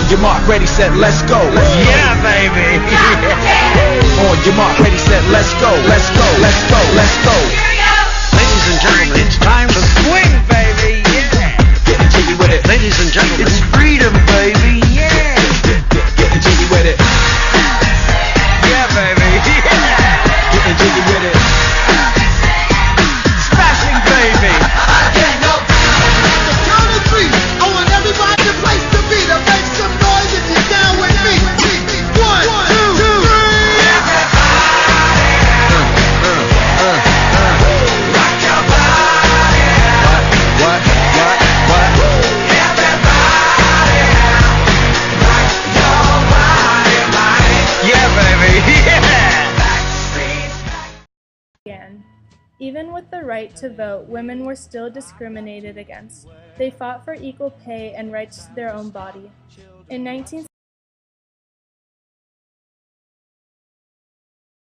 your mark, ready, set, let's go. Yeah, baby. On your mark, ready, set, let's go. Let's go, let's go, let's go. Ladies and gentlemen, it's time to swing, baby. Yeah. Getting jiggy with it. Ladies and gentlemen, it's freedom, baby. Yeah. Getting jiggy with it. Yeah, baby. Yeah. Getting jiggy with it. Smashing, baby. Count of three. I want everybody the place to be. To make some noise if you're down with me. 1, 2, 3. Rock your body. What? Everybody. Rock your body, body. Yeah, baby. Yeah. Again. Even with the right to vote, women were still discriminated against. They fought for equal pay and rights to their own body. In 19...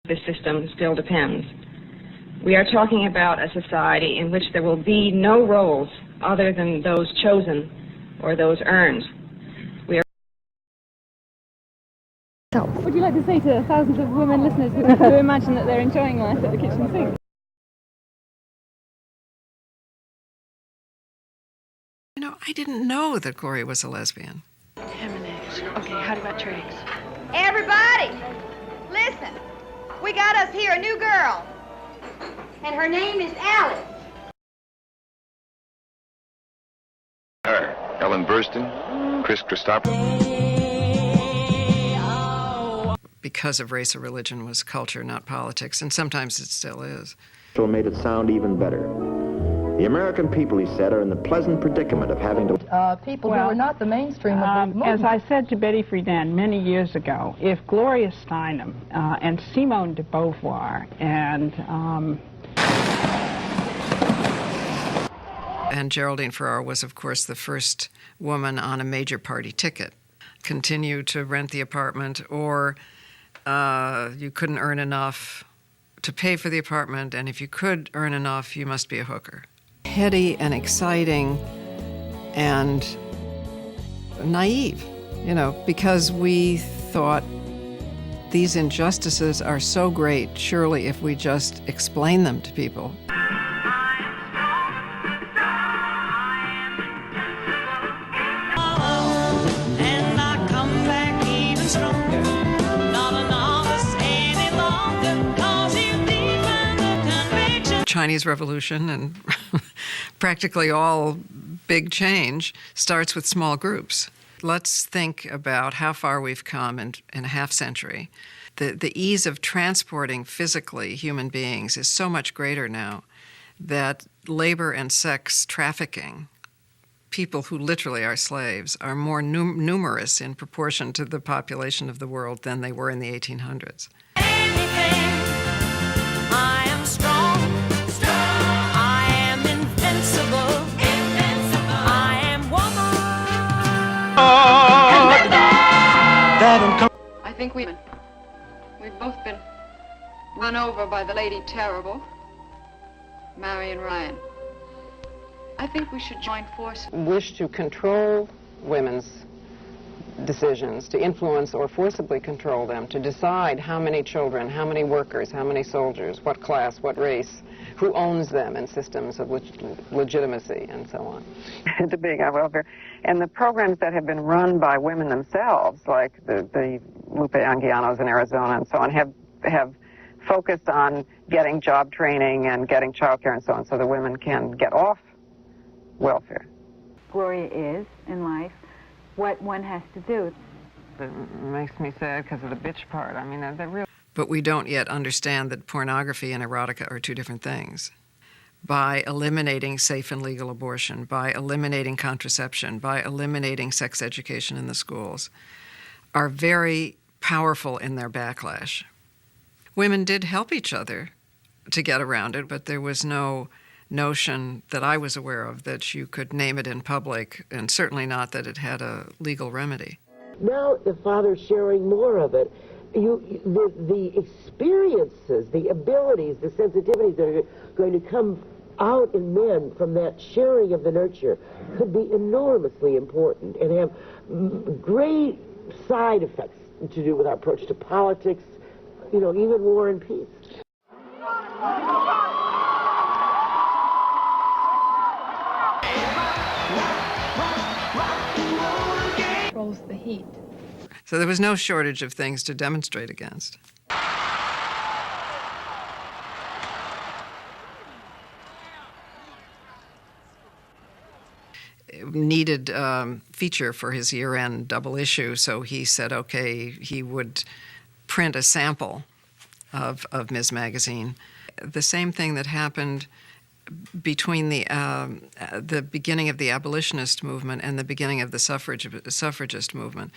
The system still depends. We are talking about a society in which there will be no roles other than those chosen or those earned. We are. What would you like to say to thousands of women listeners who imagine that they're enjoying life at the kitchen sink? You know, I didn't know that Gloria was a lesbian. Feminist. Okay, how about tricks? Everybody, listen. We got us here a new girl, and her name is Alice. Her, Ellen Burstyn, Chris Christopher. Because of race or religion was culture, not politics, and sometimes it still is. Made it sound even better. The American people, he said, are in the pleasant predicament of having to... People who are not the mainstream of the movement. As I said to Betty Friedan many years ago, if Gloria Steinem and Simone de Beauvoir and Geraldine Ferraro was, of course, the first woman on a major party ticket. Continue to rent the apartment, or you couldn't earn enough to pay for the apartment, and if you could earn enough, you must be a hooker. Heady and exciting and naive, you know, because we thought these injustices are so great, surely if we just explain them to people. Chinese Revolution and practically all big change starts with small groups. Let's think about how far we've come in a half century. The ease of transporting physically human beings is so much greater now that labor and sex trafficking, people who literally are slaves, are more numerous in proportion to the population of the world than they were in the 1800s. I think we've both been run over by the Lady Terrible, Marion Ryan. I think we should join forces. Wish to control women's decisions, to influence or forcibly control them, to decide how many children, how many workers, how many soldiers, what class, what race, who owns them in systems of legitimacy, and so on. The big welfare. And the programs that have been run by women themselves, like the Lupe Anguianos in Arizona and so on, have focused on getting job training and getting child care and so on, so the women can get off welfare. Gloria is, in life, what one has to do. It makes me sad because of the bitch part. I mean, they're real. But we don't yet understand that pornography and erotica are two different things. By eliminating safe and legal abortion, by eliminating contraception, by eliminating sex education in the schools, are very powerful in their backlash. Women did help each other to get around it, but there was no notion that I was aware of that you could name it in public, and certainly not that it had a legal remedy. Now the father's sharing more of it. The experiences, the abilities, the sensitivities that are going to come out in men from that sharing of the nurture could be enormously important and have great side effects to do with our approach to politics, you know, even war and peace. Controls the heat. So there was no shortage of things to demonstrate against. Needed feature for his year-end double issue, so he said, okay, he would print a sample of Ms. Magazine. The same thing that happened between the beginning of the abolitionist movement and the beginning of the suffragist movement.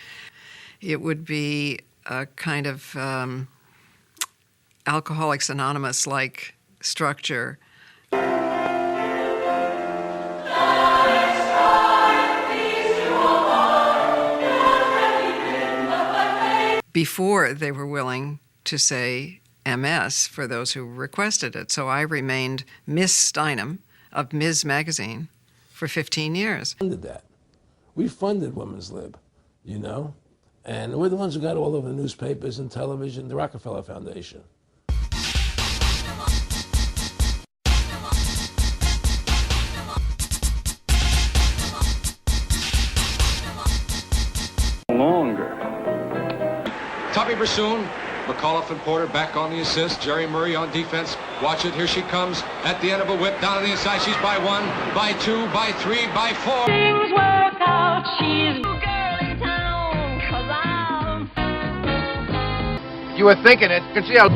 It would be a kind of Alcoholics Anonymous-like structure. Before they were willing to say MS for those who requested it. So I remained Miss Steinem of Ms. Magazine for 15 years. We funded that. We funded Women's Lib, you know? And we're the ones who got all over the newspapers and television, the Rockefeller Foundation. Longer. Tommy Bersoon, McAuliffe and Porter back on the assist. Jerry Murray on defense. Watch it. Here she comes at the end of a whip. Down on the inside. She's by 1, by 2, by 3, by 4. Things work out. She's a girl in town. 'Cause I'm... You were thinking it. You can see how...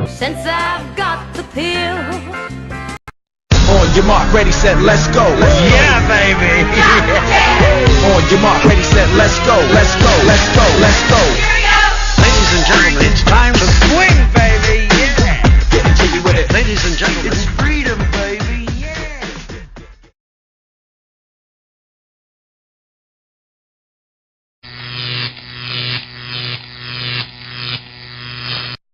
Since I've got the pill. On your mark, ready, set, let's go. Yeah, baby. On your mark, ready, set, let's go. Let's go, let's go, let's go.